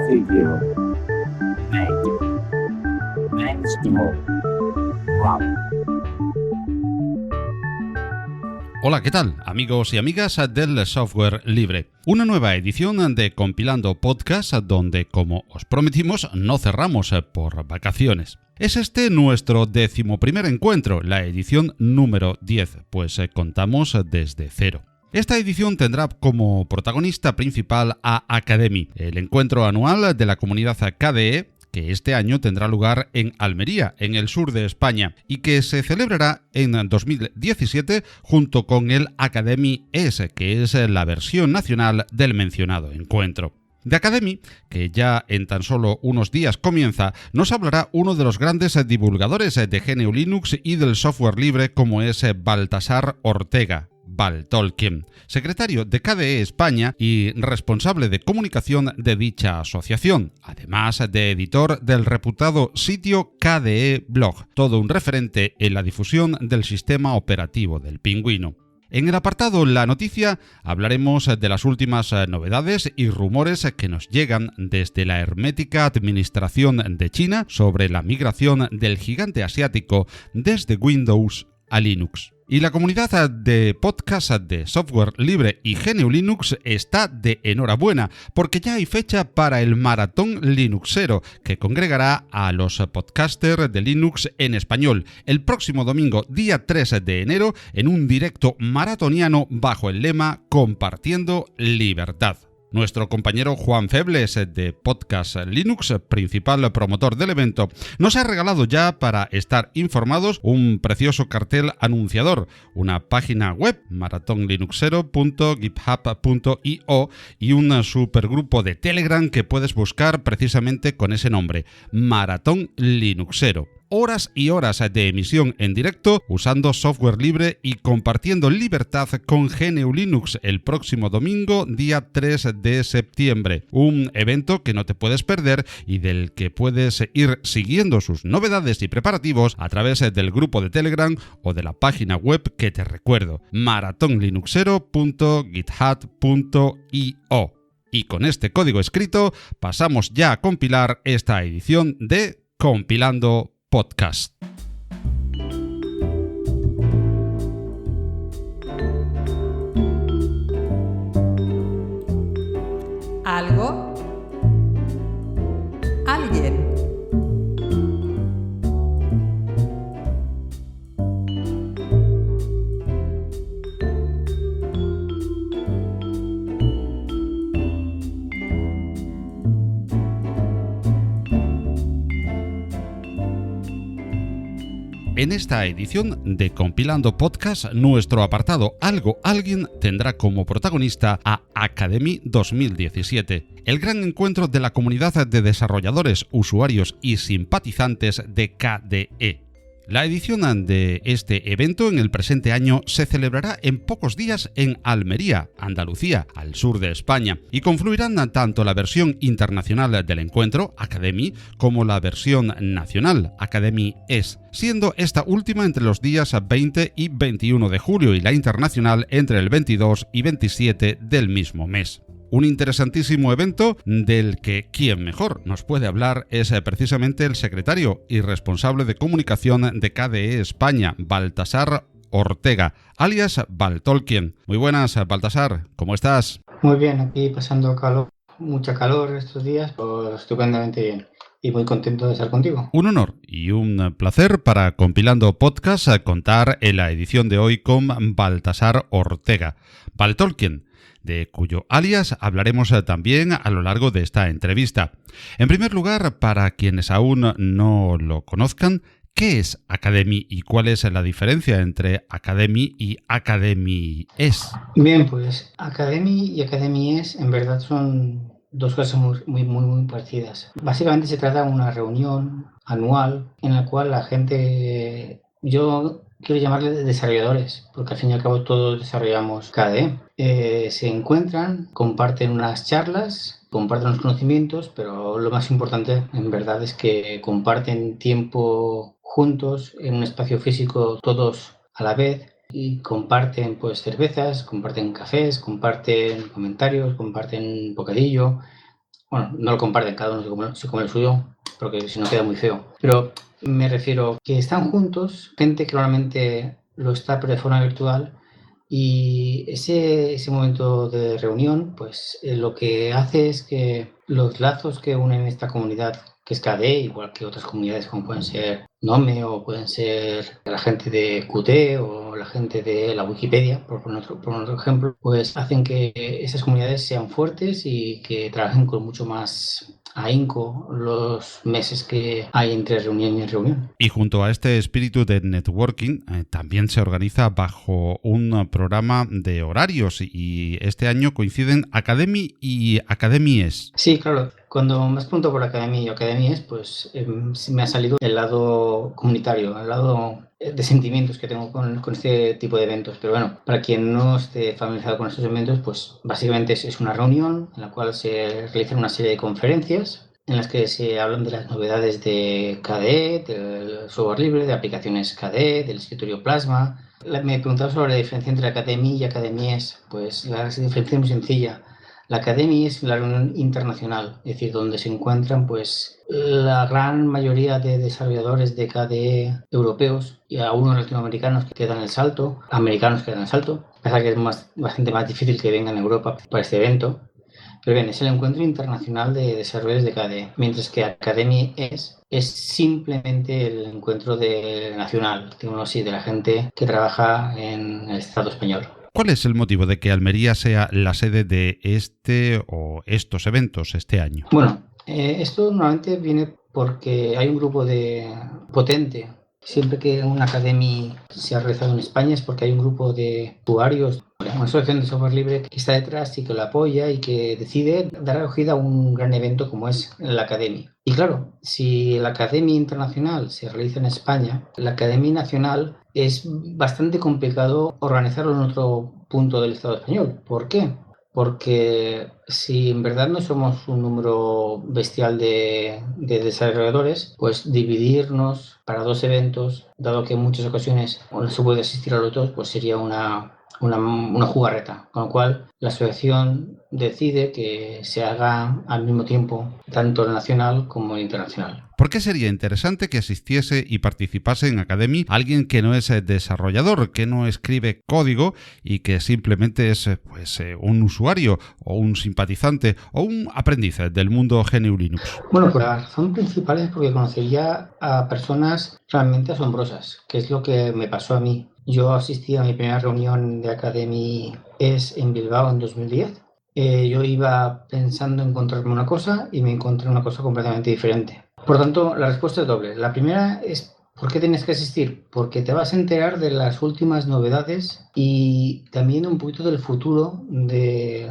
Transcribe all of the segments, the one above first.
Video. Hola, ¿qué tal, amigos y amigas del software libre? Una nueva edición de Compilando Podcast donde, como os prometimos, no cerramos por vacaciones. Es este nuestro 11º encuentro, la edición número 10, pues contamos desde cero. Esta edición tendrá como protagonista principal a Akademi, el encuentro anual de la comunidad KDE, que este año tendrá lugar en Almería, en el sur de España, y que se celebrará en 2017 junto con el Akademi ES, que es la versión nacional del mencionado encuentro. De Akademi, que ya en tan solo unos días comienza, nos hablará uno de los grandes divulgadores de GNU Linux y del software libre como es Baltasar Ortega, Baltolkien, secretario de KDE España y responsable de comunicación de dicha asociación, además de editor del reputado sitio KDE Blog, todo un referente en la difusión del sistema operativo del Pingüino. En el apartado La Noticia hablaremos de las últimas novedades y rumores que nos llegan desde la hermética administración de China sobre la migración del gigante asiático desde Windows a Linux. Y la comunidad de podcast de software libre y GNU Linux está de enhorabuena, porque ya hay fecha para el Maratón Linuxero, que congregará a los podcasters de Linux en español el próximo domingo, día 3 de enero, en un directo maratoniano bajo el lema Compartiendo Libertad. Nuestro compañero Juan Febles de Podcast Linux, principal promotor del evento, nos ha regalado ya, para estar informados, un precioso cartel anunciador, una página web, maratonlinuxero.github.io, y un supergrupo de Telegram que puedes buscar precisamente con ese nombre, Maratón Linuxero. Horas y horas de emisión en directo usando software libre y compartiendo libertad con GNU Linux el próximo domingo, día 3 de septiembre. Un evento que no te puedes perder y del que puedes ir siguiendo sus novedades y preparativos a través del grupo de Telegram o de la página web que te recuerdo, maratonlinuxero.github.io. Y con este código escrito pasamos ya a compilar esta edición de Compilando Podcast. Algo, alguien. En esta edición de Compilando Podcast, nuestro apartado Algo Alguien tendrá como protagonista a Akademi 2017, el gran encuentro de la comunidad de desarrolladores, usuarios y simpatizantes de KDE. La edición de este evento en el presente año se celebrará en pocos días en Almería, Andalucía, al sur de España, y confluirán tanto la versión internacional del encuentro, Akademi, como la versión nacional, Akademi ES, siendo esta última entre los días 20 y 21 de julio y la internacional entre el 22 y 27 del mismo mes. Un interesantísimo evento del que quien mejor nos puede hablar es precisamente el secretario y responsable de comunicación de KDE España, Baltasar Ortega, alias Baltolkien. Muy buenas, Baltasar, ¿cómo estás? Muy bien, aquí pasando calor, mucha calor estos días, pues estupendamente bien y muy contento de estar contigo. Un honor y un placer para Compilando Podcast contar en la edición de hoy con Baltasar Ortega, Baltolkien, de cuyo alias hablaremos también a lo largo de esta entrevista. En primer lugar, para quienes aún no lo conozcan, ¿qué es Akademi y cuál es la diferencia entre Akademi y Akademi ES? Bien, pues Akademi y Akademi ES en verdad son dos cosas muy parecidas. Básicamente se trata de una reunión anual en la cual la gente, yo quiero llamarle desarrolladores, porque al fin y al cabo todos desarrollamos KDE. Se encuentran, comparten unas charlas, comparten los conocimientos, pero lo más importante en verdad es que comparten tiempo juntos en un espacio físico todos a la vez y comparten pues cervezas, comparten cafés, comparten comentarios, comparten bocadillo. Bueno, no lo comparten, cada uno se come el suyo, porque si no queda muy feo. Pero me refiero que están juntos, gente que normalmente lo está pero de forma virtual, y ese momento de reunión, pues lo que hace es que los lazos que unen esta comunidad, que es KDE, igual que otras comunidades como pueden ser Nome o pueden ser la gente de Qt o la gente de la Wikipedia, por otro ejemplo, pues hacen que esas comunidades sean fuertes y que trabajen con mucho más ahínco los meses que hay entre reunión y reunión. Y junto a este espíritu de networking, también se organiza bajo un programa de horarios y este año coinciden Academy y Academies. Sí, claro. Cuando me has preguntado por Academy y Academies, pues me ha salido el lado comunitario, el lado de sentimientos que tengo con este tipo de eventos. Pero bueno, para quien no esté familiarizado con estos eventos, pues básicamente es una reunión en la cual se realizan una serie de conferencias en las que se hablan de las novedades de KDE, del software libre, de aplicaciones KDE, del escritorio Plasma. Me preguntaba sobre la diferencia entre Academy y Academies. Pues la diferencia es muy sencilla. La Academy es la reunión internacional, es decir, donde se encuentran pues la gran mayoría de desarrolladores de KDE europeos y algunos latinoamericanos que dan el salto, americanos que dan el salto. Pasa que es bastante más difícil que vengan a Europa para este evento. Pero bien, es el encuentro internacional de desarrolladores de KDE, mientras que Academy es simplemente el encuentro nacional, digamos así, de la gente que trabaja en el Estado español. ¿Cuál es el motivo de que Almería sea la sede de este o estos eventos este año? Bueno, esto normalmente viene porque hay un grupo potente. Siempre que una academia se ha realizado en España es porque hay un grupo de usuarios, una asociación de software libre que está detrás y que lo apoya y que decide dar acogida a un gran evento como es la academia. Y claro, si la academia internacional se realiza en España, la academia nacional es bastante complicado organizarlo en otro punto del Estado español. ¿Por qué? Porque si en verdad no somos un número bestial de desarrolladores, pues dividirnos para dos eventos, dado que en muchas ocasiones no se puede asistir a los dos, pues sería una jugarreta. Con lo cual, la asociación decide que se haga al mismo tiempo tanto el nacional como el internacional. ¿Por qué sería interesante que asistiese y participase en Academy alguien que no es desarrollador, que no escribe código y que simplemente es un usuario o un simpatizante o un aprendiz del mundo GNU Linux? Bueno, pues la razón principal es porque conocería a personas realmente asombrosas, que es lo que me pasó a mí. Yo asistí a mi primera reunión de Academy en Bilbao en 2010. Yo iba pensando encontrarme una cosa y me encontré una cosa completamente diferente. Por tanto, la respuesta es doble. La primera es ¿por qué tienes que asistir? Porque te vas a enterar de las últimas novedades y también un poquito del futuro de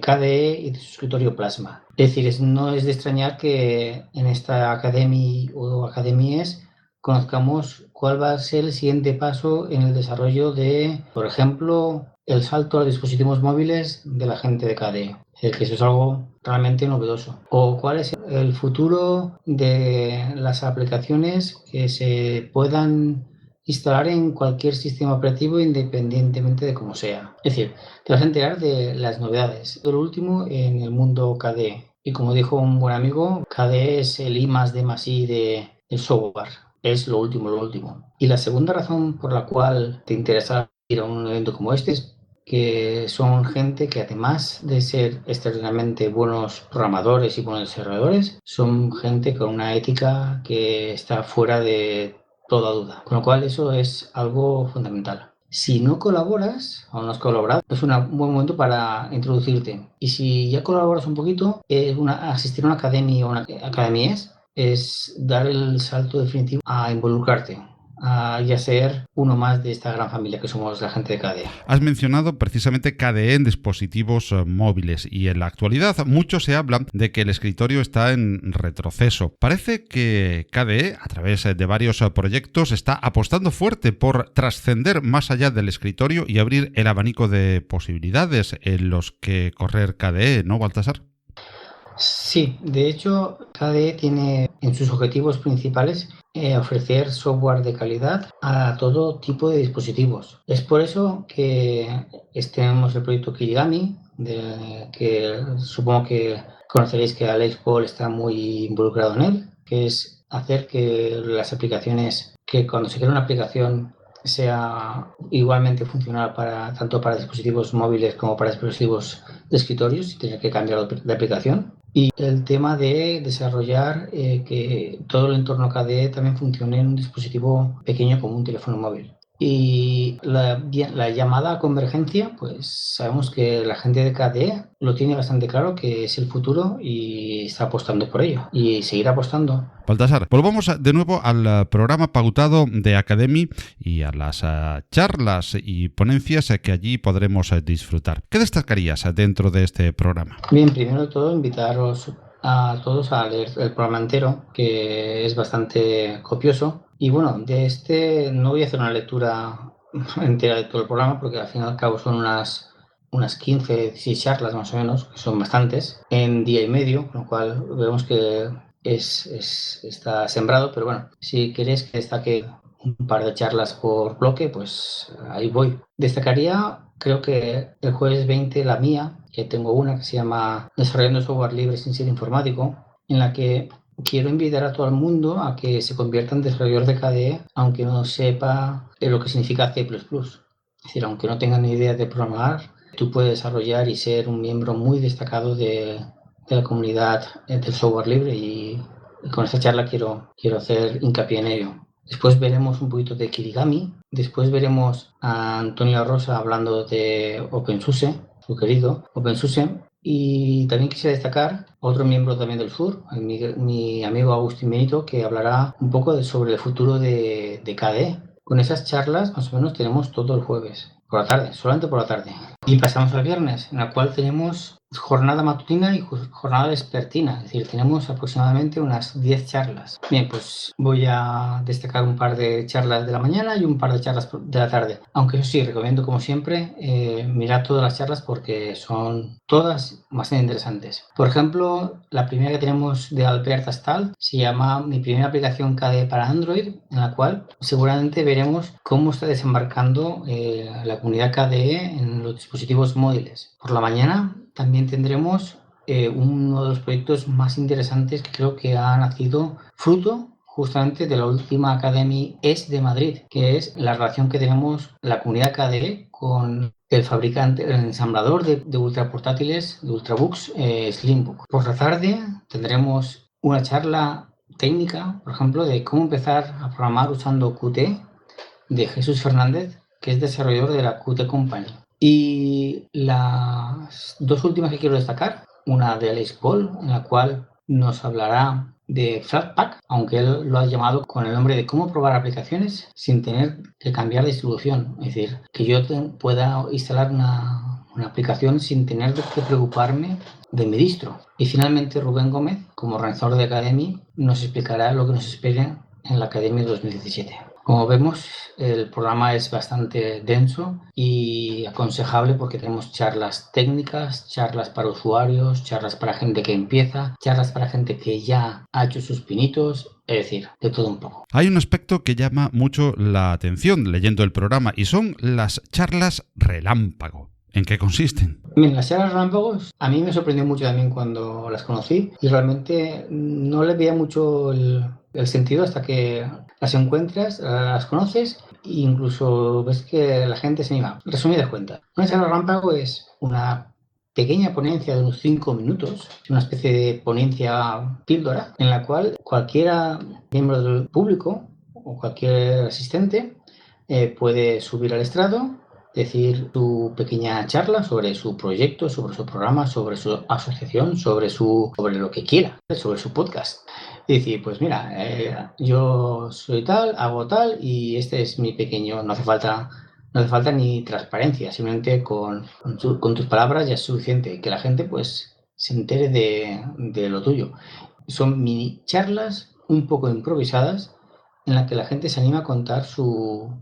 KDE y de su escritorio Plasma. Es decir, no es de extrañar que en esta Academy o Academies conozcamos cuál va a ser el siguiente paso en el desarrollo de, por ejemplo, el salto a dispositivos móviles de la gente de KDE. Es decir, que eso es algo realmente novedoso. O cuál es el futuro de las aplicaciones que se puedan instalar en cualquier sistema operativo independientemente de cómo sea. Es decir, te vas a enterar de las novedades. Lo último en el mundo KDE. Y como dijo un buen amigo, KDE es el I+D+I del software. Es lo último, lo último. Y la segunda razón por la cual te interesa ir a un evento como este es que son gente que además de ser extraordinariamente buenos programadores y buenos desarrolladores, son gente con una ética que está fuera de toda duda. Con lo cual eso es algo fundamental. Si no colaboras o no has colaborado, es un buen momento para introducirte. Y si ya colaboras un poquito, asistir a una academia o una academia es dar el salto definitivo a involucrarte. y a ser uno más de esta gran familia que somos la gente de KDE. Has mencionado precisamente KDE en dispositivos móviles y en la actualidad mucho se habla de que el escritorio está en retroceso. Parece que KDE, a través de varios proyectos, está apostando fuerte por trascender más allá del escritorio y abrir el abanico de posibilidades en los que correr KDE, ¿no, Baltasar? Sí, de hecho, KDE tiene en sus objetivos principales ofrecer software de calidad a todo tipo de dispositivos. Es por eso que tenemos el proyecto Kirigami, que supongo que conoceréis que Alex Paul está muy involucrado en él, que es hacer que las aplicaciones, que cuando se crea una aplicación sea igualmente funcional tanto para dispositivos móviles como para dispositivos de escritorio, sin tener que cambiar de aplicación. Y el tema de desarrollar que todo el entorno KDE también funcione en un dispositivo pequeño como un teléfono móvil. Y la llamada convergencia, pues sabemos que la gente de KDE lo tiene bastante claro que es el futuro y está apostando por ello y seguirá apostando. Baltasar, volvamos de nuevo al programa pautado de Academy y a las charlas y ponencias que allí podremos disfrutar. ¿Qué destacarías dentro de este programa? Bien, primero de todo invitaros a todos a leer el programa entero, que es bastante copioso. Y bueno, no voy a hacer una lectura entera de todo el programa, porque al fin y al cabo son unas 15, 16 charlas más o menos, que son bastantes, en día y medio, con lo cual vemos que está sembrado. Pero bueno, si queréis que destaque un par de charlas por bloque, pues ahí voy. Destacaría, creo que el jueves 20, la mía, que tengo una que se llama Desarrollando software libre sin ser informático, en la que quiero invitar a todo el mundo a que se convierta en desarrollador de KDE, aunque no sepa lo que significa C++. Es decir, aunque no tenga ni idea de programar, tú puedes desarrollar y ser un miembro muy destacado de la comunidad del software libre, y con esta charla quiero hacer hincapié en ello. Después veremos un poquito de Kirigami, después veremos a Antonio Rosa hablando de OpenSUSE, su querido OpenSUSE, y también quisiera destacar a otro miembro también del sur, mi amigo Agustín Benito, que hablará un poco sobre el futuro de KDE. Con esas charlas más o menos tenemos todo el jueves, por la tarde, solamente por la tarde. Y pasamos al viernes, en la cual tenemos jornada matutina y jornada vespertina, es decir, tenemos aproximadamente unas 10 charlas. Bien, pues voy a destacar un par de charlas de la mañana y un par de charlas de la tarde, aunque eso sí, recomiendo como siempre mirar todas las charlas porque son todas bastante interesantes. Por ejemplo, la primera que tenemos de Albert Astal se llama Mi primera aplicación KDE para Android, en la cual seguramente veremos cómo está desembarcando la comunidad KDE en los dispositivos móviles. Por la mañana también tendremos uno de los proyectos más interesantes que creo que ha nacido fruto justamente de la última Academy ES de Madrid, que es la relación que tenemos la comunidad KDE con el fabricante, el ensamblador de ultraportátiles, de ultrabooks, Slimbook. Por la tarde tendremos una charla técnica, por ejemplo, de cómo empezar a programar usando Qt, de Jesús Fernández, que es desarrollador de la Qt Company. Y las dos últimas que quiero destacar, una de Alex Paul, en la cual nos hablará de Flatpak, aunque él lo ha llamado con el nombre de cómo probar aplicaciones sin tener que cambiar de distribución. Es decir, que yo pueda instalar una aplicación sin tener que preocuparme de mi distro. Y finalmente Rubén Gómez, como organizador de Academy, nos explicará lo que nos espera en la Academy 2017. Como vemos, el programa es bastante denso y aconsejable porque tenemos charlas técnicas, charlas para usuarios, charlas para gente que empieza, charlas para gente que ya ha hecho sus pinitos, es decir, de todo un poco. Hay un aspecto que llama mucho la atención leyendo el programa y son las charlas relámpago. ¿En qué consisten? Bien, las charlas relámpagos a mí me sorprendió mucho también cuando las conocí y realmente no le veía mucho el sentido hasta que las encuentras, las conoces e incluso ves que la gente se anima. Resumidas cuentas, una charla relámpago es una pequeña ponencia de unos 5 minutos, una especie de ponencia píldora en la cual cualquiera miembro del público o cualquier asistente puede subir al estrado, decir su pequeña charla sobre su proyecto, sobre su programa, sobre su asociación, sobre lo que quiera, sobre su podcast. Y decir, pues mira, yo soy tal, hago tal y este es mi pequeño, no hace falta ni transparencia, simplemente con tus palabras ya es suficiente, que la gente pues se entere de lo tuyo. Son mini charlas un poco improvisadas en las que la gente se anima a contar su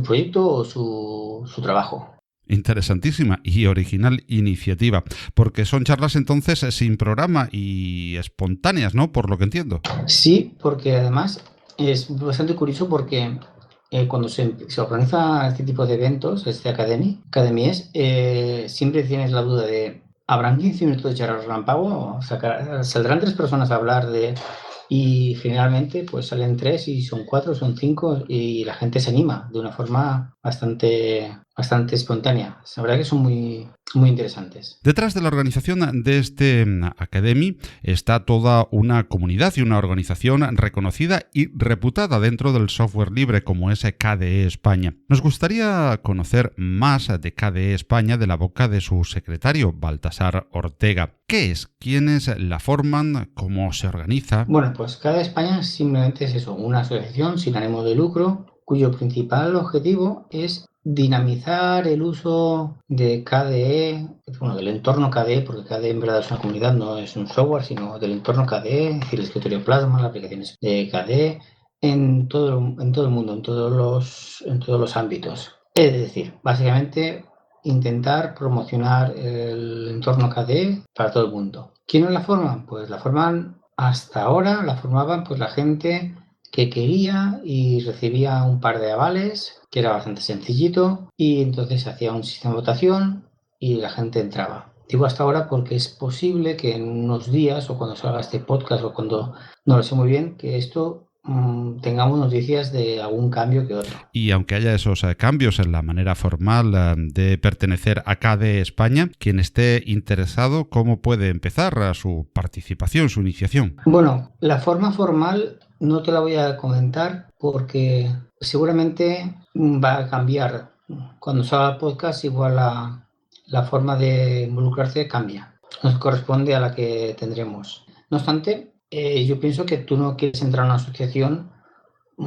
proyecto o su trabajo. Interesantísima y original iniciativa, porque son charlas entonces sin programa y espontáneas, ¿no? Por lo que entiendo. Sí, porque además es bastante curioso porque cuando se organiza este tipo de eventos, academies, siempre tienes la duda de, ¿habrán 15 minutos de charla relámpago? ¿Saldrán 3 personas a hablar de...? Y generalmente pues salen 3 y son 4, son 5 y la gente se anima de una forma bastante espontánea. La verdad que son muy, muy interesantes. Detrás de la organización de este Academy está toda una comunidad y una organización reconocida y reputada dentro del software libre como es KDE España. Nos gustaría conocer más de KDE España de la boca de su secretario, Baltasar Ortega. ¿Qué es? ¿Quiénes la forman? ¿Cómo se organiza? Bueno, pues KDE España simplemente es eso, una asociación sin ánimo de lucro cuyo principal objetivo es dinamizar el uso de KDE, bueno, del entorno KDE, porque KDE en verdad es una comunidad, no es un software, sino del entorno KDE, es decir, el escritorio Plasma, las aplicaciones de KDE, en todo el mundo, en todos los ámbitos. Es decir, básicamente intentar promocionar el entorno KDE para todo el mundo. ¿Quiénes la forman? Pues la formaban pues la gente que quería y recibía un par de avales, que era bastante sencillito, y entonces se hacía un sistema de votación y la gente entraba. Digo hasta ahora porque es posible que en unos días o cuando salga este podcast o cuando, no lo sé muy bien, que esto tengamos noticias de algún cambio que otro. Y aunque haya esos cambios en la manera formal de pertenecer a KDE España, quien esté interesado, ¿cómo puede empezar su participación, su iniciación? Bueno, la forma formal no te la voy a comentar porque seguramente va a cambiar. Cuando salga el podcast, igual la forma de involucrarse cambia. Nos corresponde a la que tendremos. No obstante, yo pienso que tú no quieres entrar a una asociación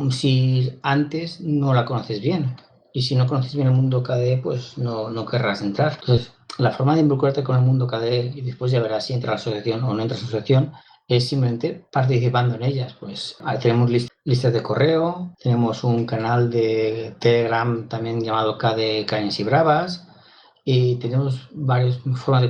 si antes no la conoces bien. Y si no conoces bien el mundo KDE, pues no querrás entrar. Entonces, la forma de involucrarte con el mundo KDE y después ya verás si entras a la asociación o no entras a la asociación es simplemente participando en ellas. Pues tenemos listas de correo, tenemos un canal de Telegram también llamado KDE Cañas y Bravas y tenemos varias formas de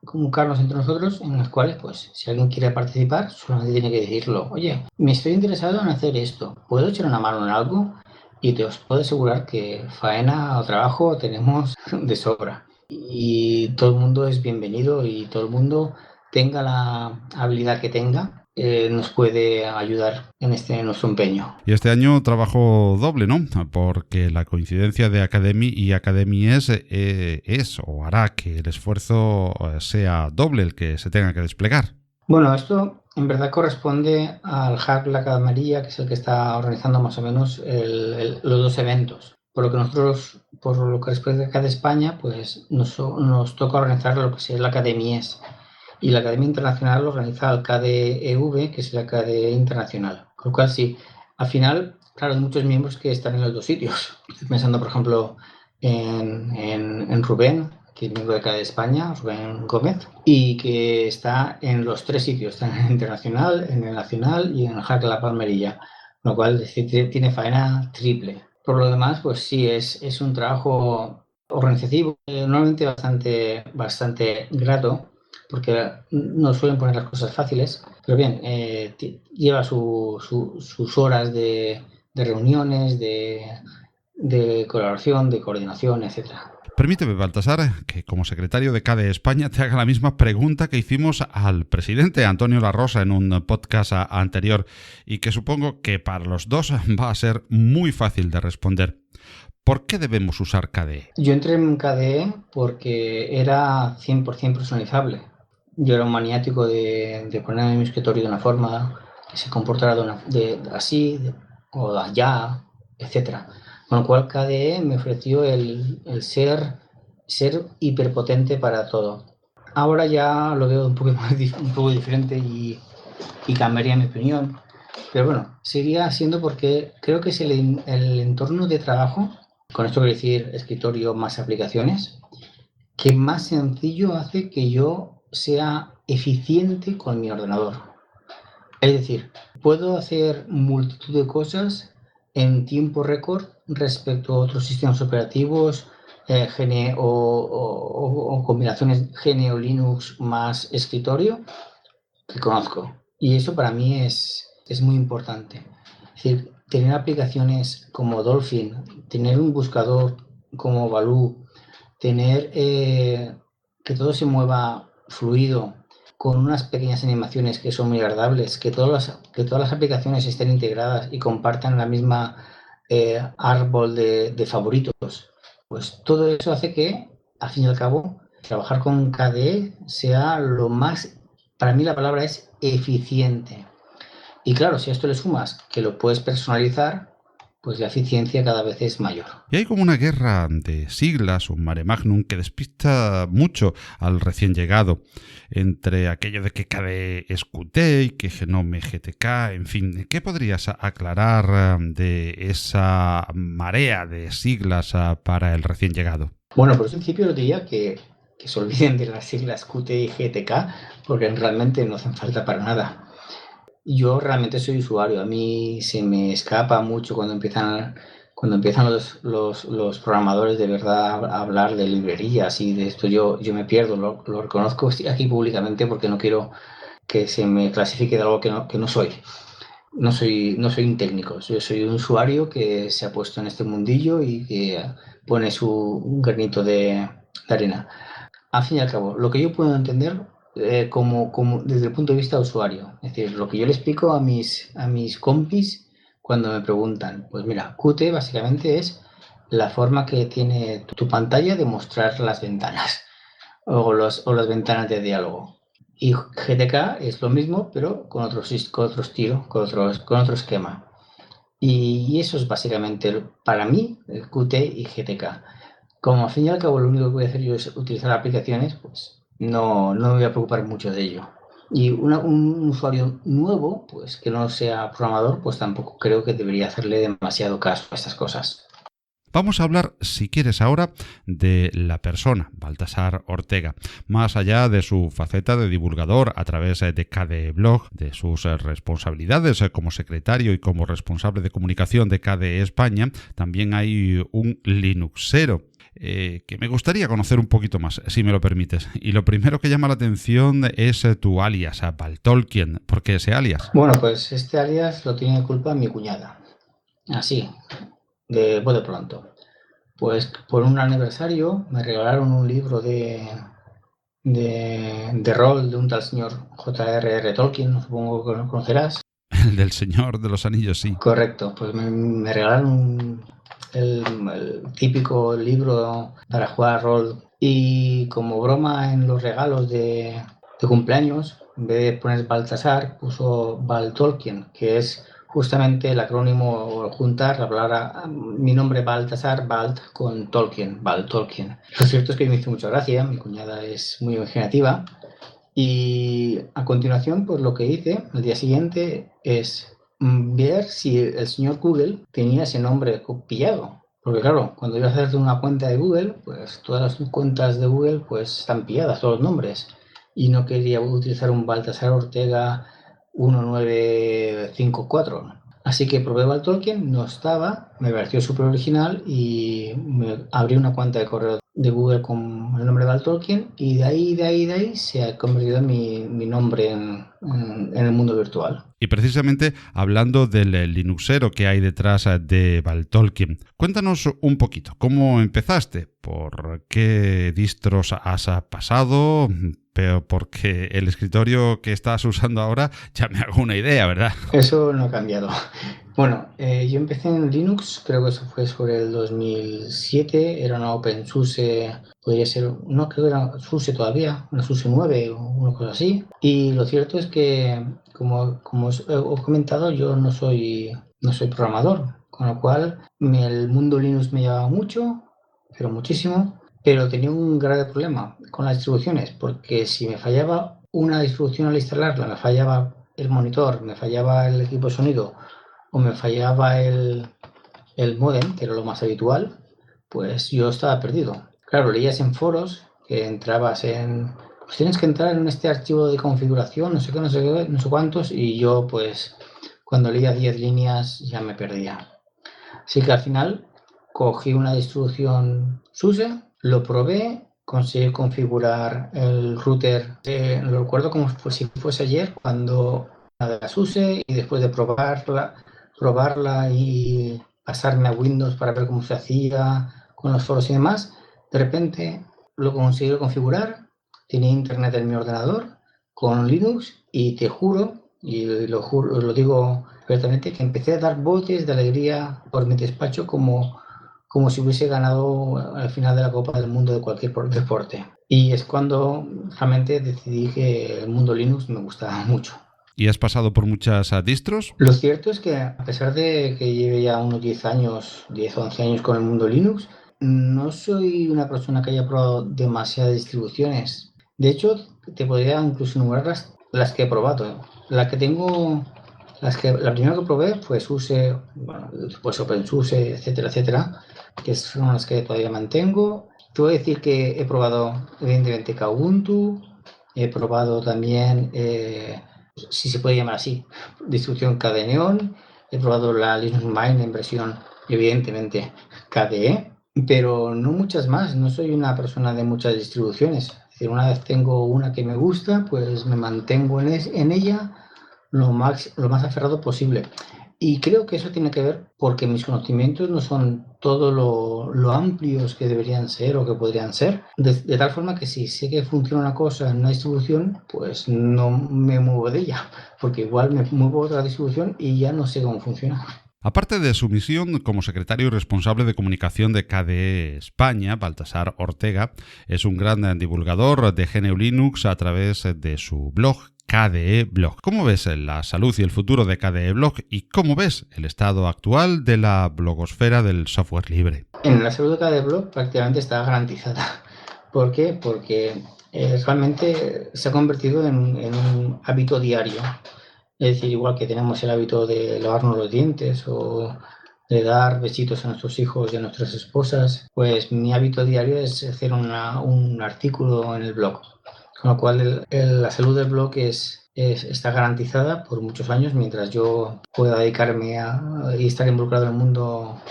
comunicarnos entre nosotros en las cuales, pues, si alguien quiere participar, solamente tiene que decirlo. Oye, me estoy interesado en hacer esto, ¿puedo echar una mano en algo? Y te os puedo asegurar que faena o trabajo tenemos de sobra. Y todo el mundo es bienvenido y todo el mundo, tenga la habilidad que tenga, nos puede ayudar en nuestro empeño. Y este año trabajo doble, ¿no? Porque la coincidencia de Academy y Academy es o hará que el esfuerzo sea doble el que se tenga que desplegar. Bueno, esto en verdad corresponde al Hack La Camarilla, que es el que está organizando más o menos los dos eventos. Por lo que nosotros, por lo que respecta acá de España, pues nos toca organizar lo que es la Academies. Y la Academia Internacional lo organiza el KDEV, que es la KDE Internacional. Con lo cual, sí, al final, claro, hay muchos miembros que están en los dos sitios. Estoy pensando, por ejemplo, en Rubén, que es miembro de KDE España, Rubén Gómez, y que está en los 3 sitios, está en el Internacional, en el Nacional y en el Hack La Palmerilla. Con lo cual, tiene faena triple. Por lo demás, pues sí, es un trabajo organizativo, normalmente bastante grato, porque no suelen poner las cosas fáciles, pero bien, lleva sus horas de reuniones, de colaboración, de coordinación, etcétera. Permíteme, Baltasar, que como secretario de KDE España te haga la misma pregunta que hicimos al presidente Antonio Larrosa en un podcast anterior y que supongo que para los dos va a ser muy fácil de responder. ¿Por qué debemos usar KDE? Yo entré en KDE porque era 100% personalizable. Yo era un maniático de poner mi escritorio de una forma que se comportara así o de allá, etc. Con lo cual KDE me ofreció el ser hiperpotente para todo. Ahora ya lo veo un poco diferente y y cambiaría mi opinión. Pero bueno, seguiría siendo porque creo que es el entorno de trabajo, con esto quiero decir escritorio más aplicaciones, que más sencillo hace que yo sea eficiente con mi ordenador. Es decir, puedo hacer multitud de cosas en tiempo récord respecto a otros sistemas operativos o combinaciones GNU Linux más escritorio que conozco. Y eso para mí es muy importante. Es decir, tener aplicaciones como Dolphin, tener un buscador como Baloo, tener que todo se mueva fluido, con unas pequeñas animaciones que son muy agradables, que todas las aplicaciones estén integradas y compartan la misma árbol de favoritos, pues todo eso hace que, al fin y al cabo, trabajar con KDE sea lo más, para mí la palabra es eficiente. Y claro, si a esto le sumas que lo puedes personalizar, pues la eficiencia cada vez es mayor. Y hay como una guerra de siglas, un mare magnum, que despista mucho al recién llegado, entre aquello de que KDE es Qt y que Genome GTK, en fin. ¿Qué podrías aclarar de esa marea de siglas para el recién llegado? Bueno, por principio yo diría que se olviden de las siglas Qt y GTK, porque realmente no hacen falta para nada. Yo realmente soy usuario, a mí se me escapa mucho cuando empiezan los programadores de verdad a hablar de librerías y de esto. Yo me pierdo, lo reconozco aquí públicamente porque no quiero que se me clasifique de algo que no soy. No soy un técnico, yo soy un usuario que se ha puesto en este mundillo y que pone un granito de arena. Al fin y al cabo, lo que yo puedo entender como desde el punto de vista de usuario, es decir, lo que yo le explico a mis compis cuando me preguntan, pues mira, Qt básicamente es la forma que tiene tu pantalla de mostrar las ventanas o las ventanas de diálogo. Y GTK es lo mismo, pero con otro estilo, con otro esquema. Y eso es básicamente, para mí, el Qt y GTK. Como al fin y al cabo lo único que voy a hacer yo es utilizar aplicaciones, pues no me voy a preocupar mucho de ello. Y un usuario nuevo, pues que no sea programador, pues tampoco creo que debería hacerle demasiado caso a estas cosas. Vamos a hablar, si quieres ahora, de la persona, Baltasar Ortega, más allá de su faceta de divulgador a través de KDE Blog, de sus responsabilidades como secretario y como responsable de comunicación de KDE España, también hay un Linuxero. Que me gustaría conocer un poquito más, si me lo permites. Y lo primero que llama la atención es tu alias, Baltolkien. ¿Por qué ese alias? Bueno, pues este alias lo tiene de culpa mi cuñada. Así, de pronto. Pues por un aniversario me regalaron un libro de rol de un tal señor J.R.R. Tolkien, supongo que lo conocerás. El del Señor de los Anillos, sí. Correcto, pues me regalaron el típico libro para jugar rol y como broma en los regalos de cumpleaños, en vez de poner Baltasar, puso Baltolkien, que es justamente el acrónimo o juntar la palabra mi nombre Baltasar, Balt con Tolkien, Baltolkien. Lo cierto es que me hizo mucha gracia, mi cuñada es muy imaginativa y a continuación pues lo que hice al día siguiente es ver si el señor Google tenía ese nombre pillado. Porque claro, cuando ibas a hacerte una cuenta de Google, pues todas las cuentas de Google pues están pilladas, todos los nombres. Y no quería utilizar un Baltasar Ortega 1954. Así que probé Baltolkien, no estaba, me pareció súper original y me abrí una cuenta de correo de Google con el nombre de Baltolkien y de ahí se ha convertido en mi nombre en el mundo virtual. Y precisamente hablando del Linuxero que hay detrás de Baltolkien, cuéntanos un poquito, ¿cómo empezaste? ¿Por qué distros has pasado? Pero porque el escritorio que estás usando ahora ya me hago una idea, ¿verdad? Eso no ha cambiado. Bueno, yo empecé en Linux, creo que eso fue sobre el 2007, era una OpenSUSE, podría ser, no creo que era SUSE todavía, una SUSE 9 o una cosa así. Y lo cierto es que, como os he comentado, yo no soy programador, con lo cual el mundo Linux me llevaba mucho, pero muchísimo. Pero tenía un grave problema con las distribuciones, porque si me fallaba una distribución al instalarla, me fallaba el monitor, me fallaba el equipo de sonido o me fallaba el módem, que era lo más habitual, pues yo estaba perdido. Claro, leías en foros que entrabas en... Pues tienes que entrar en este archivo de configuración, no sé qué, no sé qué, no sé cuántos, y yo pues cuando leía 10 líneas ya me perdía. Así que al final cogí una distribución SUSE, lo probé, conseguí configurar el router, lo recuerdo como si fuese ayer, cuando la de la SUSE, y después de probarla y pasarme a Windows para ver cómo se hacía con los foros y demás, de repente lo conseguí configurar, tenía internet en mi ordenador con Linux y te juro, y lo digo abiertamente, que empecé a dar botes de alegría por mi despacho como si hubiese ganado al final de la Copa del Mundo de cualquier deporte. Y es cuando realmente decidí que el mundo Linux me gustaba mucho. ¿Y has pasado por muchas distros? Lo cierto es que a pesar de que lleve ya unos 10 años, 10 o 11 años con el mundo Linux, no soy una persona que haya probado demasiadas distribuciones. De hecho, te podría incluso enumerar las que he probado. La primera que probé fue SUSE, bueno, después OpenSUSE, etcétera, etcétera, que son las que todavía mantengo. Te voy a decir que he probado, evidentemente, Kubuntu, he probado también, si se puede llamar así, distribución KDE, he probado la Linux Mint en versión, evidentemente, KDE, pero no muchas más. No soy una persona de muchas distribuciones. Es decir, una vez tengo una que me gusta, pues me mantengo en ella lo más aferrado posible. Y creo que eso tiene que ver porque mis conocimientos no son todo lo amplios que deberían ser o que podrían ser. De tal forma que si sé que funciona una cosa en una distribución, pues no me muevo de ella, porque igual me muevo a otra distribución y ya no sé cómo funciona. Aparte de su misión como secretario y responsable de comunicación de KDE España, Baltasar Ortega es un gran divulgador de GNU Linux a través de su blog KDE Blog. ¿Cómo ves la salud y el futuro de KDE Blog y cómo ves el estado actual de la blogosfera del software libre? En la salud de KDE Blog prácticamente está garantizada. ¿Por qué? Porque realmente se ha convertido en un hábito diario. Es decir, igual que tenemos el hábito de lavarnos los dientes o de dar besitos a nuestros hijos y a nuestras esposas, pues mi hábito diario es hacer un artículo en el blog. Con lo cual la salud del blog está garantizada por muchos años mientras yo pueda dedicarme y estar involucrado en el mundo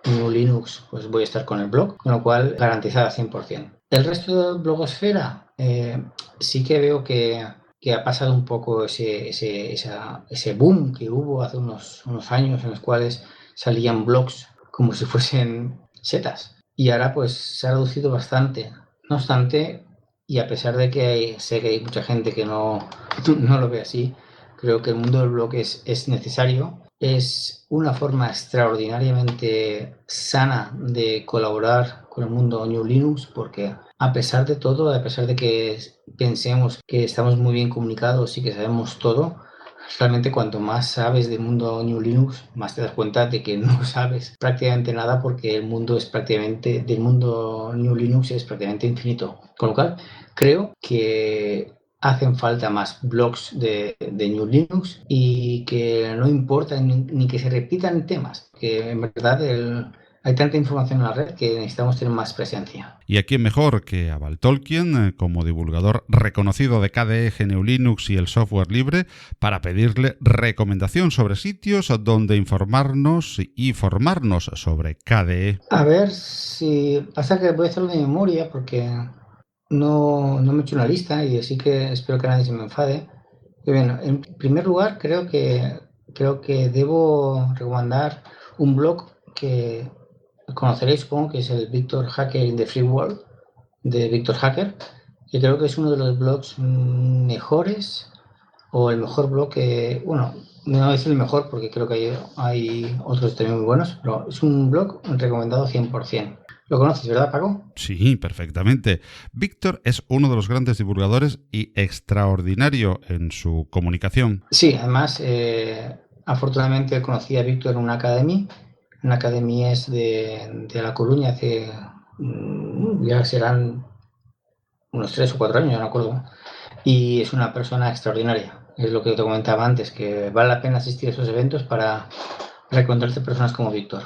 Linux, pues voy a estar con el blog, con lo cual garantizada 100%. El resto de blogosfera sí que veo que ha pasado un poco ese boom que hubo hace unos años en los cuales salían blogs como si fuesen setas. Y ahora pues se ha reducido bastante. No obstante, y a pesar de que sé que hay mucha gente que no lo ve así, creo que el mundo del blog es necesario. Es una forma extraordinariamente sana de colaborar con el mundo GNU Linux porque a pesar de todo, a pesar de que pensemos que estamos muy bien comunicados y que sabemos todo, realmente cuanto más sabes del mundo GNU Linux, más te das cuenta de que no sabes prácticamente nada porque el mundo del mundo GNU Linux es prácticamente infinito. Con lo cual, creo que hacen falta más blogs de GNU Linux y que no importa ni que se repitan temas, que en verdad hay tanta información en la red que necesitamos tener más presencia. ¿Y a quién mejor que a Val Tolkien, como divulgador reconocido de KDE, GNU Linux y el software libre, para pedirle recomendación sobre sitios donde informarnos y formarnos sobre KDE? A ver si pasa que voy a hacerlo de memoria porque no me he hecho una lista y así que espero que nadie se me enfade. Pero bueno, en primer lugar creo que debo recomendar un blog que conoceréis, supongo, que es el Victor Hacker in the Free World de Victor Hacker, que creo que es uno de los blogs mejores o el mejor blog que, bueno, no es el mejor porque creo que hay otros también muy buenos, pero es un blog recomendado 100%. ¿Lo conoces, verdad, Paco? Sí, perfectamente. Víctor es uno de los grandes divulgadores y extraordinario en su comunicación. Sí, además, afortunadamente conocí a Víctor en una academia. Una academia es de La Coruña hace, ya serán unos 3 o 4 años, no me acuerdo. Y es una persona extraordinaria. Es lo que te comentaba antes, que vale la pena asistir a esos eventos para encontrarte personas como Víctor.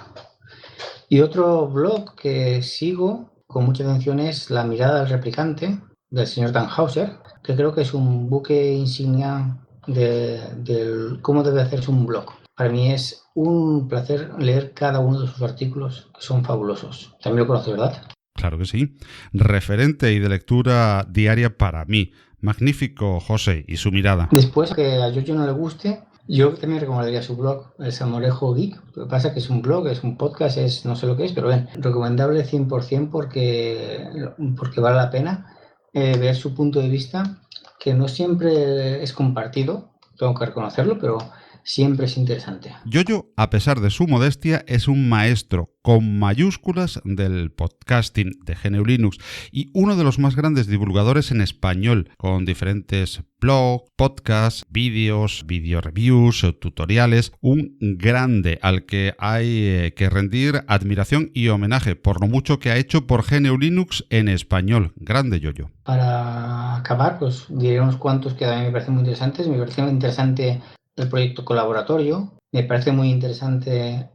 Y otro blog que sigo con mucha atención es La mirada del replicante, del señor Tannhäuser, que creo que es un buque insignia de cómo debe hacerse un blog. Para mí es un placer leer cada uno de sus artículos, que son fabulosos. También lo conoces, ¿verdad? Claro que sí. Referente y de lectura diaria para mí. Magnífico, José, y su mirada. Después, que a Giorgio no le guste, yo también recomendaría su blog, El Salmorejo Geek. Lo que pasa es que es un blog, es un podcast, no sé lo que es, pero bien, recomendable 100% porque vale la pena ver su punto de vista, que no siempre es compartido, tengo que reconocerlo, pero siempre es interesante. Yoyo, a pesar de su modestia, es un maestro con mayúsculas del podcasting de GNU Linux y uno de los más grandes divulgadores en español, con diferentes blogs, podcasts, vídeos, video reviews, tutoriales. Un grande al que hay que rendir admiración y homenaje por lo mucho que ha hecho por GNU Linux en español. Grande, Yoyo. Para acabar, pues diré unos cuantos que a mí me parecen muy interesantes. Me parece muy interesante el proyecto colaboratorio. Me parece muy interesante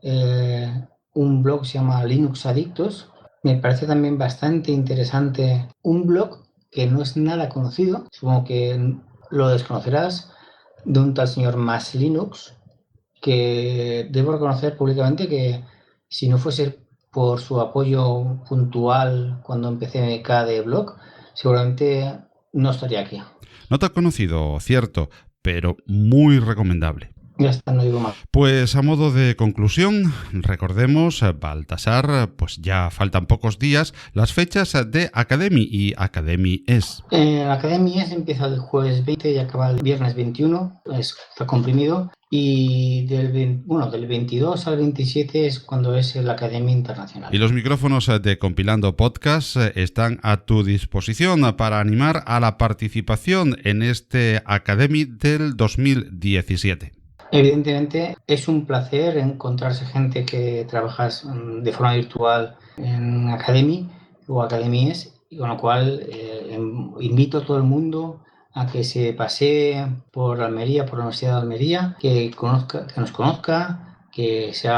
un blog que se llama Linux Adictos. Me parece también bastante interesante un blog que no es nada conocido, supongo que lo desconocerás, de un tal señor Más Linux, que debo reconocer públicamente que si no fuese por su apoyo puntual cuando empecé KDE Blog, seguramente no estaría aquí. No te has conocido, cierto, pero muy recomendable. Ya está, no digo más. Pues a modo de conclusión, recordemos, Baltasar, pues ya faltan pocos días, las fechas de Academy y Academy es. Academy es empieza el jueves 20 y acaba el viernes 21, está comprimido, y del 22 al 27 es cuando es la Academia Internacional. Y los micrófonos de Compilando Podcast están a tu disposición para animar a la participación en este Academy del 2017. Evidentemente es un placer encontrarse gente que trabajas de forma virtual en Academy o Academies, y con lo cual invito a todo el mundo a que se pasee por Almería, por la Universidad de Almería, que nos conozca, que se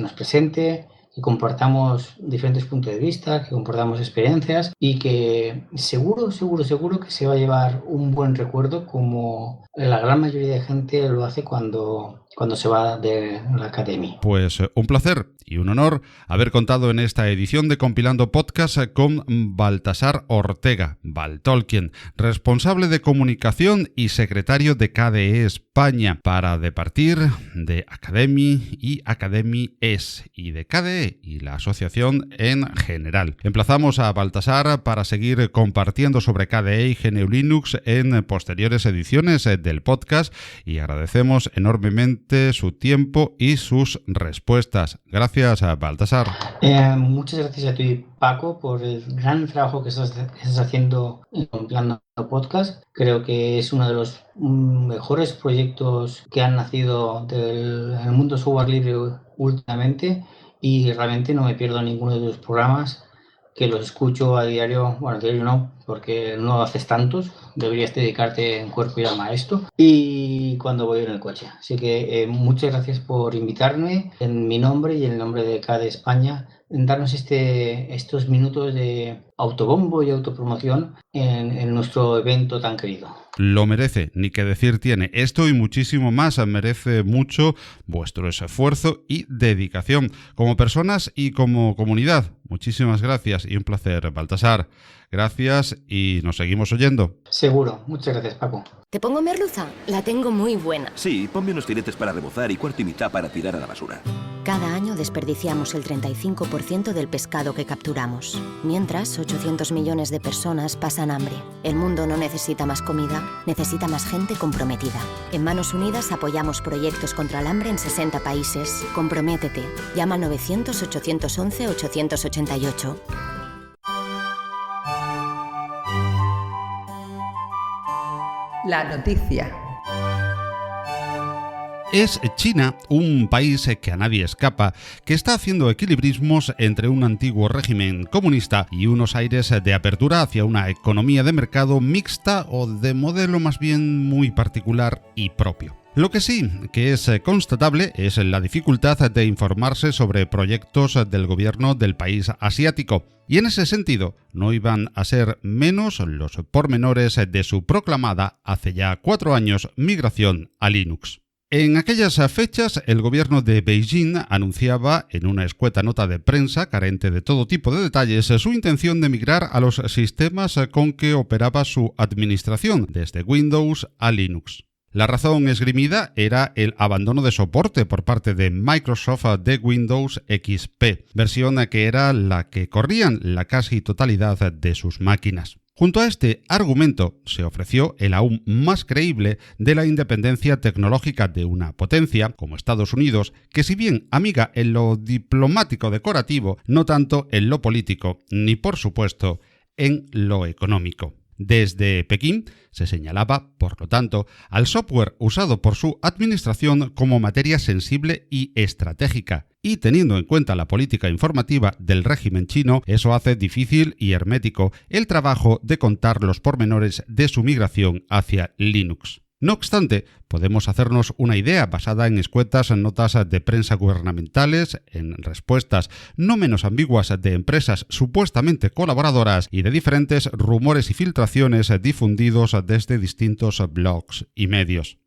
nos presente, que compartamos diferentes puntos de vista, que compartamos experiencias y que seguro que se va a llevar un buen recuerdo, como la gran mayoría de gente lo hace cuando se va de la academia. Pues un placer y un honor haber contado en esta edición de Compilando Podcast con Baltasar Ortega, Baltolkien, responsable de comunicación y secretario de KDE España, para departir de Academy y Academy es y de KDE y la asociación en general. Emplazamos a Baltasar para seguir compartiendo sobre KDE y GNU Linux en posteriores ediciones del podcast y agradecemos enormemente su tiempo y sus respuestas. Gracias a Baltasar. Muchas gracias a ti, Paco, por el gran trabajo que estás haciendo en Compilando Podcast. Creo que es uno de los mejores proyectos que han nacido del mundo software libre últimamente, y realmente no me pierdo ninguno de tus programas, que los escucho a diario. Bueno, a diario no, porque no haces tantos, deberías dedicarte en cuerpo y alma a esto, y cuando voy en el coche. Así que muchas gracias por invitarme en mi nombre y en el nombre de KDE España, en darnos estos minutos de autobombo y autopromoción en nuestro evento tan querido. Lo merece, ni que decir tiene. Esto y muchísimo más merece mucho vuestro esfuerzo y dedicación como personas y como comunidad. Muchísimas gracias y un placer, Baltasar. Gracias y nos seguimos oyendo. Seguro. Muchas gracias, Paco. ¿Te pongo merluza? La tengo muy buena. Sí, ponme unos filetes para rebozar y cuarto y mitad para tirar a la basura. Cada año desperdiciamos el 35% del pescado que capturamos. Mientras, 800 millones de personas pasan hambre. El mundo no necesita más comida, necesita más gente comprometida. En Manos Unidas apoyamos proyectos contra el hambre en 60 países. Comprométete. Llama al 900-811-888. La noticia. Es China, un país que a nadie escapa, que está haciendo equilibrismos entre un antiguo régimen comunista y unos aires de apertura hacia una economía de mercado mixta o de modelo más bien muy particular y propio. Lo que sí que es constatable es la dificultad de informarse sobre proyectos del gobierno del país asiático, y en ese sentido no iban a ser menos los pormenores de su proclamada hace ya 4 años migración a Linux. En aquellas fechas, el gobierno de Beijing anunciaba en una escueta nota de prensa, carente de todo tipo de detalles, su intención de migrar a los sistemas con que operaba su administración, desde Windows a Linux. La razón esgrimida era el abandono de soporte por parte de Microsoft de Windows XP, versión que era la que corrían la casi totalidad de sus máquinas. Junto a este argumento se ofreció el aún más creíble de la independencia tecnológica de una potencia como Estados Unidos, que si bien amiga en lo diplomático decorativo, no tanto en lo político, ni por supuesto en lo económico. Desde Pekín se señalaba, por lo tanto, al software usado por su administración como materia sensible y estratégica, y teniendo en cuenta la política informativa del régimen chino, eso hace difícil y hermético el trabajo de contar los pormenores de su migración hacia Linux. No obstante, podemos hacernos una idea basada en escuetas notas de prensa gubernamentales, en respuestas no menos ambiguas de empresas supuestamente colaboradoras y de diferentes rumores y filtraciones difundidos desde distintos blogs y medios.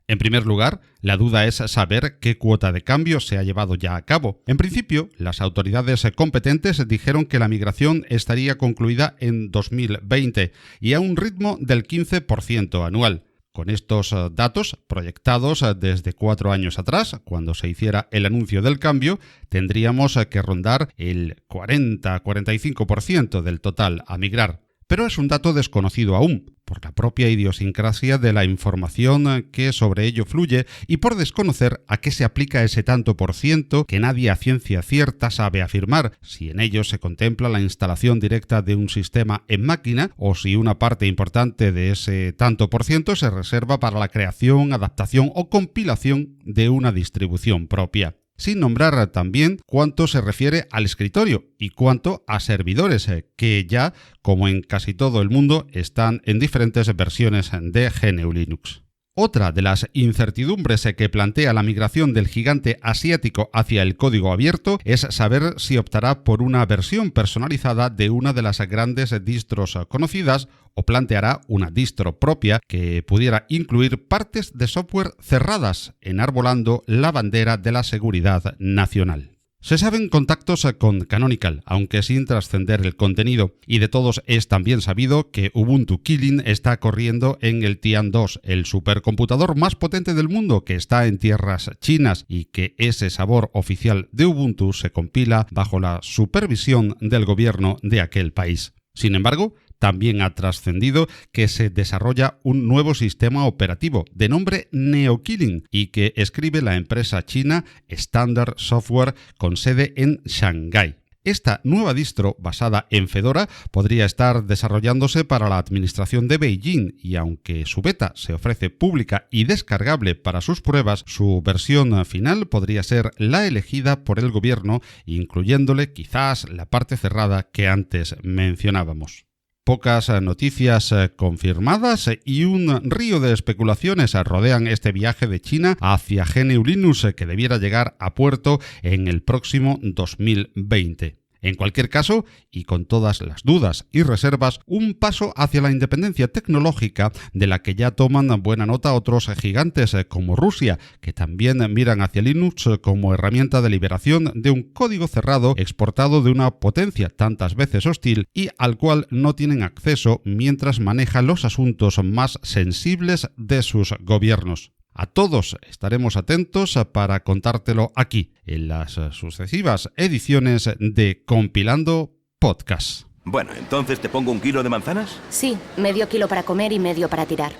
En primer lugar, la duda es saber qué cuota de cambio se ha llevado ya a cabo. En principio, las autoridades competentes dijeron que la migración estaría concluida en 2020 y a un ritmo del 15% anual. Con estos datos proyectados desde 4 años atrás, cuando se hiciera el anuncio del cambio, tendríamos que rondar el 40-45% del total a migrar. Pero es un dato desconocido aún, por la propia idiosincrasia de la información que sobre ello fluye y por desconocer a qué se aplica ese tanto por ciento que nadie a ciencia cierta sabe afirmar, si en ello se contempla la instalación directa de un sistema en máquina o si una parte importante de ese tanto por ciento se reserva para la creación, adaptación o compilación de una distribución propia. Sin nombrar también cuánto se refiere al escritorio y cuánto a servidores, que ya, como en casi todo el mundo, están en diferentes versiones de GNU Linux. Otra de las incertidumbres que plantea la migración del gigante asiático hacia el código abierto es saber si optará por una versión personalizada de una de las grandes distros conocidas o planteará una distro propia que pudiera incluir partes de software cerradas, enarbolando la bandera de la seguridad nacional. Se saben contactos con Canonical, aunque sin trascender el contenido, y de todos es también sabido que Ubuntu Kylin está corriendo en el Tian 2, el supercomputador más potente del mundo que está en tierras chinas, y que ese sabor oficial de Ubuntu se compila bajo la supervisión del gobierno de aquel país. Sin embargo, también ha trascendido que se desarrolla un nuevo sistema operativo de nombre NeoKylin y que escribe la empresa china Standard Software con sede en Shanghái. Esta nueva distro, basada en Fedora, podría estar desarrollándose para la administración de Beijing y aunque su beta se ofrece pública y descargable para sus pruebas, su versión final podría ser la elegida por el gobierno, incluyéndole quizás la parte cerrada que antes mencionábamos. Pocas noticias confirmadas y un río de especulaciones rodean este viaje de China hacia GNU Linux que debiera llegar a puerto en el próximo 2020. En cualquier caso, y con todas las dudas y reservas, un paso hacia la independencia tecnológica de la que ya toman buena nota otros gigantes como Rusia, que también miran hacia Linux como herramienta de liberación de un código cerrado exportado de una potencia tantas veces hostil y al cual no tienen acceso mientras manejan los asuntos más sensibles de sus gobiernos. A todos estaremos atentos para contártelo aquí, en las sucesivas ediciones de Compilando Podcast. Bueno, entonces ¿te pongo 1 kilo de manzanas? Sí, medio kilo para comer y medio para tirar.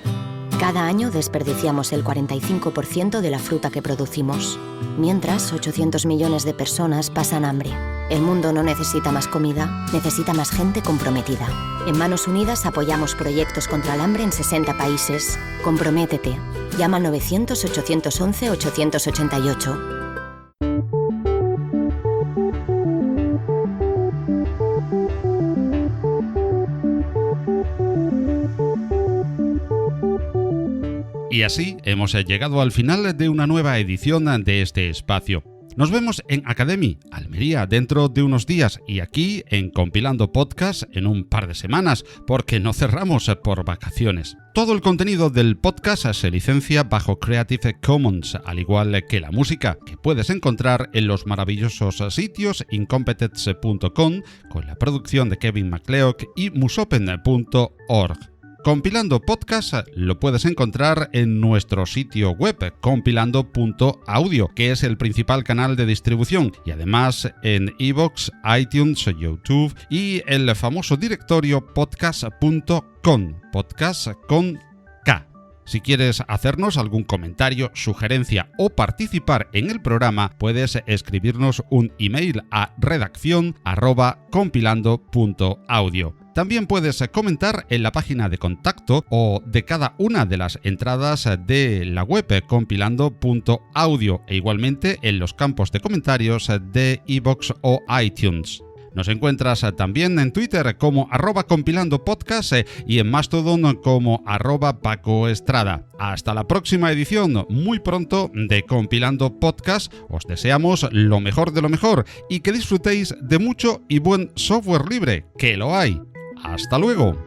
Cada año desperdiciamos el 45% de la fruta que producimos. Mientras, 800 millones de personas pasan hambre. El mundo no necesita más comida, necesita más gente comprometida. En Manos Unidas apoyamos proyectos contra el hambre en 60 países. Comprométete. Llama al 900-811-888. Y así hemos llegado al final de una nueva edición de este espacio. Nos vemos en Academy, Almería, dentro de unos días y aquí en Compilando Podcast en un par de semanas, porque no cerramos por vacaciones. Todo el contenido del podcast se licencia bajo Creative Commons, al igual que la música, que puedes encontrar en los maravillosos sitios incompetence.com con la producción de Kevin MacLeod y musopen.org. Compilando Podcast lo puedes encontrar en nuestro sitio web compilando.audio, que es el principal canal de distribución, y además en iVoox, iTunes, YouTube y el famoso directorio podcast.com, podcast con K. Si quieres hacernos algún comentario, sugerencia o participar en el programa, puedes escribirnos un email a redaccion@compilando.audio. También puedes comentar en la página de contacto o de cada una de las entradas de la web compilando.audio e igualmente en los campos de comentarios de iVoox o iTunes. Nos encuentras también en Twitter como @compilandopodcast y en Mastodon como @PacoEstrada. Hasta la próxima edición, muy pronto, de Compilando Podcast. Os deseamos lo mejor de lo mejor y que disfrutéis de mucho y buen software libre, que lo hay. ¡Hasta luego!